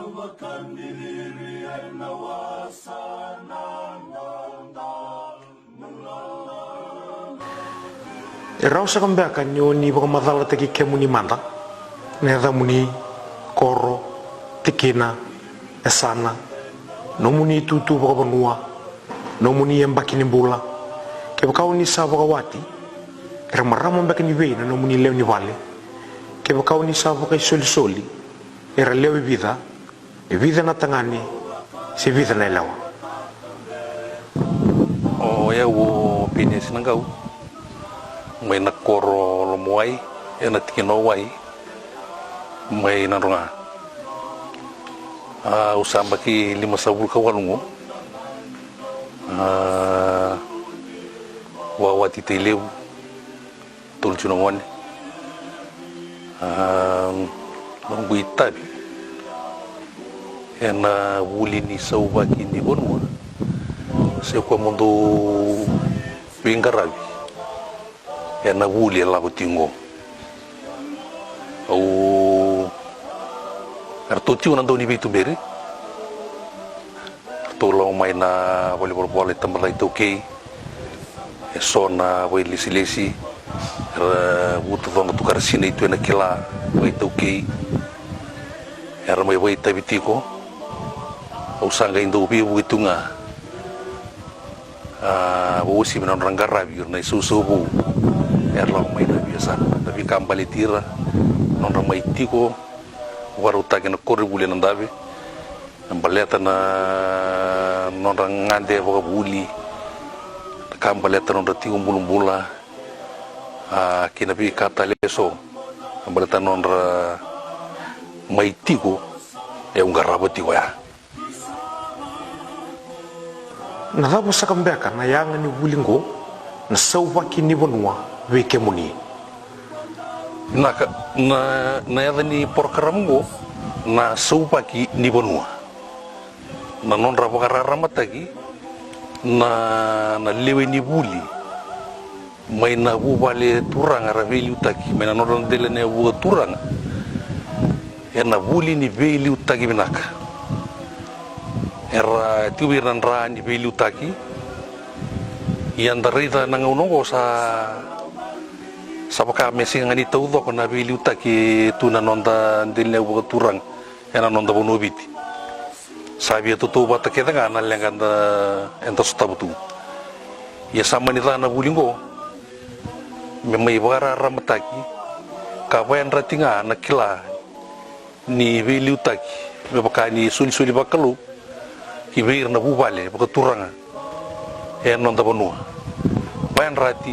E rausa kambea nyo ni baka madala teki kemu ni manda neda muni koro tikina esana no muni tutu baka banua no muni embaki ni bula ke baka ni sa baka wati era marama mbaki ni veina no muni leo ni vale ke baka ni sa baka soli era leo e vida na tangani se vida na elawa o ya wo pini sinangau may nakoro lomuay na tikinoway may narunga usamba ki 5 sabul ka walungo wawati tilew tulchunongone nunggu itabi na wuli ni saubaki ni bonwa se kwa mundo pingarabi na wuli la kutingo au artoti una doni bitu beri to lo mai na volleyball bola tambah itu okay sona wili silesi butuh dong tukar sini itu na kila itu okay era mai wai tabitiko au sanga indo bi begitu nga usi menon ranggarabi na susubu erlang may na biasa tapi kambali tira non ramai tiko waru tagi na kori buli nan dabi baleta na non rangande boga buli kambaleta non rati umbulum bula kinabi kata leso baleta non mai tiko ungarabo tiko ya na dabo sa kambeka na yanga ni bulingo na sauwa kini bonua weke muni na yada ni porkaramungo na sauwa ki ni bonua na non rabo karamatagi na lewe ni buli may na bubale turang araveli utaki may na non dele ne buga turang na buli ni veli utaki binaka era tiwiran ra ni veli utaki yang darita nangunongo sa baka mesing ngani taudo ko na veli utaki tuna nonda dele buga turang ena nonda bonobiti sabi itu tu bata kita nga nalengan da ento stabutu ya sama ni na bulingo memai bara ramataki kawayan ratinga nakila ni veli utaki baka ni suli bakalu ki veir na bubale baka turanga nonda bonua bayan rati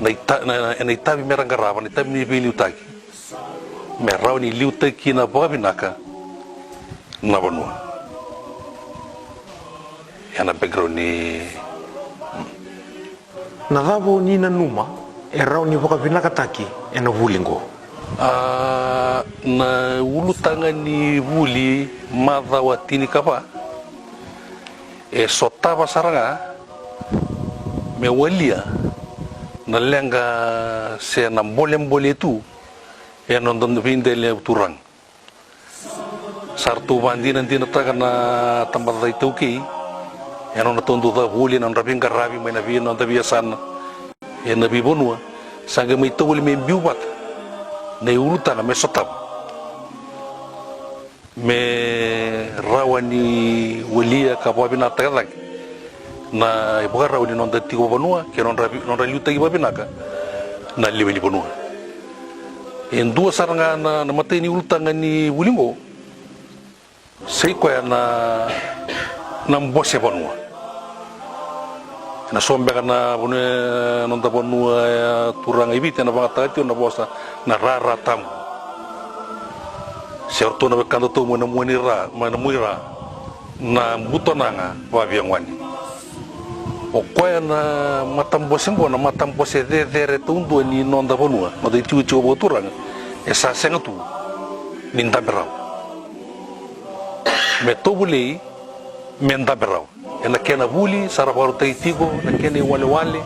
na itabi meranggarava na itabi ni veli utaki merau ni liutaki na baka binaka na bonua yana background ni na dabo ni na numa erau ni baka binaka taki na vulingo na ulu tangan ni vuli madha watini kapa sotava saranga mewalia na lenga se na bolem tu nondon vindele turang sartu bandi nanti natakan na tempat itu ki non natundu da vuli non rabing karabi may nabi non tabiasan nabi bonua sanga may tawuli may biubat na urutan na may sotab may rawani walia kapwa binatagag na ibuka rawani non dati ko bonua kaya non raliuta iba binaka na liwili bonua en dua saranga na matay ni urutan ni wulingo say ko na mbose bonua na sombe kana bune non da bonua turang ibite na bangata na bosa na rara tam serto na bekando to mo na muira na butonanga wabiangwani o koya na matambose mbona matambose de tundo ni non da bonua no de tiu tiu turang esa sengatu ninda berau metobulei menda berau ena kena buli sarabaru taitigo na kena wale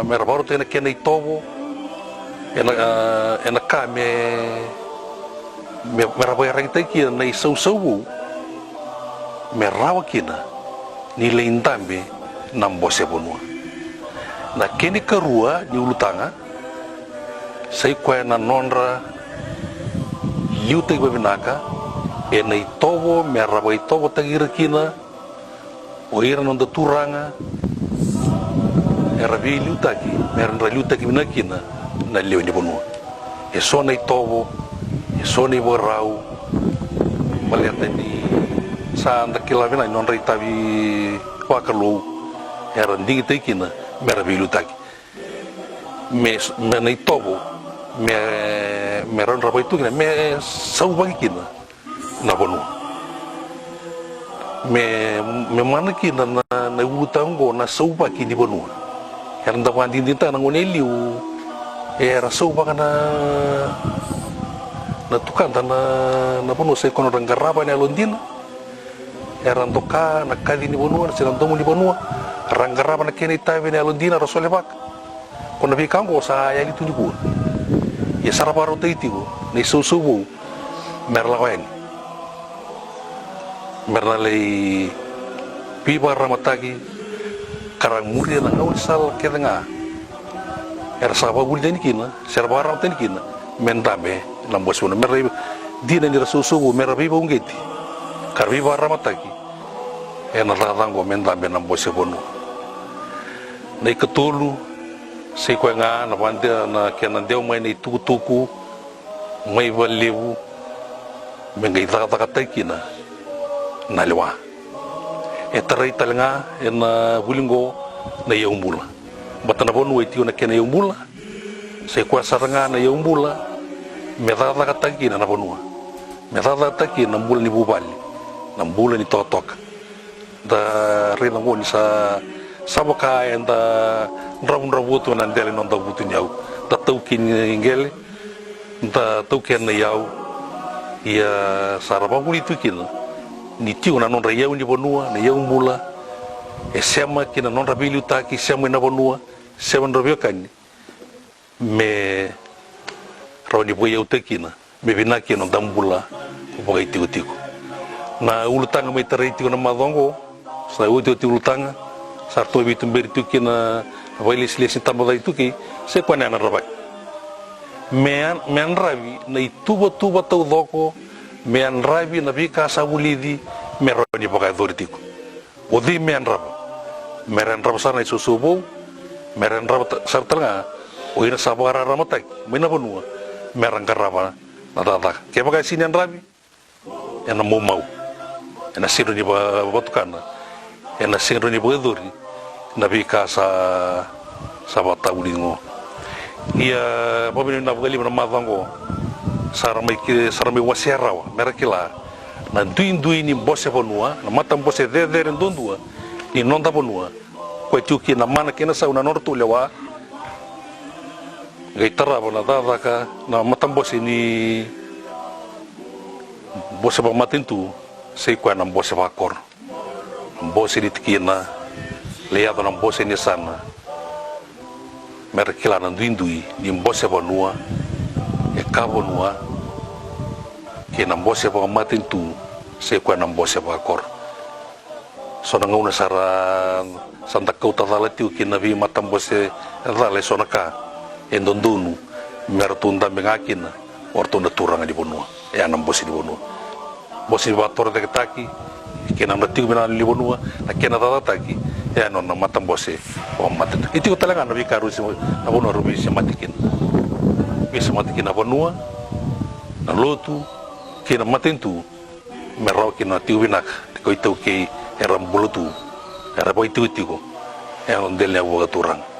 merabaru na kena itobo ena kame merabai kita kina na isau-sau merawa kina nilai intambe nambose bonua na kini kerua ni ulutanga sai kwa na nonra liutai babinaka e na itobo merabai itobo tagira kina o ira nonda turanga era vi liutaki merandra liutaki binakina na leo ni bonua e sona itobo soni borau malihat ni sa anda kilavina non reitavi wakalu era ndingi tekina meravilu taki me nei tobo me ron rabai tu me sau bagi kina na bonu me mana kina na utango na sau bagi di bonu era ndawan dinta na ngoneliu era sau bagi na tukan na bono se kono rangaraba ni alondina eran toka na kali ni bonua se rantomu ni bonua rangaraba na kene tawe ni alondina rasole bak kono bi kango sa ya itu juku ya saraparo teitigo ni susubu merlawen mernalei piba ramatagi karang muri na ngau sal kedenga era sababu ni kina serba ram ten kina mendabe lambos una merre dina ni rasusu merre ba ungeti karbi barra mataki ena radango mendabe lambos bono nei ketulu sei ko nga na bande na kenan deu mai nei tuku mai valevu mengai tata katakina na lewaetarai talanga ena bulingo na yaumbula batana bonu eti na kena yaumbula sei ko saranga na yaumbula medada kataki na bonua medada taki na mbula ni bubali na mbula ni totok da rena ngoni sa saboka enda rabutu na ndele non da butu nyau da taukin ingele da tauken na yau ia saraba ngoni tukin ni tiu na non rayau ni bonua na yau mbula e sema kina non rabilu taki sema na bonua sema robio kan me rauni boya utekina bebina kina dambula ubagai tiku na ulutanga mai tareiti na madongo sa uti ulutanga sarto bitu beritu kina vailis lesi tambada itu ki se kwana na rabai mean ravi na tuba tau doko mean ravi na bika sabulidi meroni bogai doritiku odi mean raba sana isusubo meran raba sartanga oina sabara ramatak mina bonua merang karaba nadada kaya bagai sinian rabi yang mau yang siru ni batukana yang siru ni bageduri nabi kasa sabata ulingo ia pabini nabugali bermadango saramai wasiarawa merakila na duin ni bose bonua na matam bose deder ndundua ni nonda bonua ko tuki na mana kena sa una nortu lewa gaitara bona dadaka na matam bose ni bose ba matintu sei ko na bose ba kor bose ditkina leado na bose ni sana merakila na duindui ni bose bonua e kabonua que na bose ba matintu sei ko na bose ba kor so na nguna sara santa kauta dalatiu que na vi matam bose dale sonaka endondunu mertunda mengakina ortunda turanga di bonua e anam bosi di bonua bosi bator de taki que na natiu bena di bonua na kena taki e anon na matam bosi o matin itu talanga na bikaru na bonua rubi se matikin na bonua na lotu que na matintu merau que na tiu binak ko itu ke era bulutu era boitu tiko e on del ne turang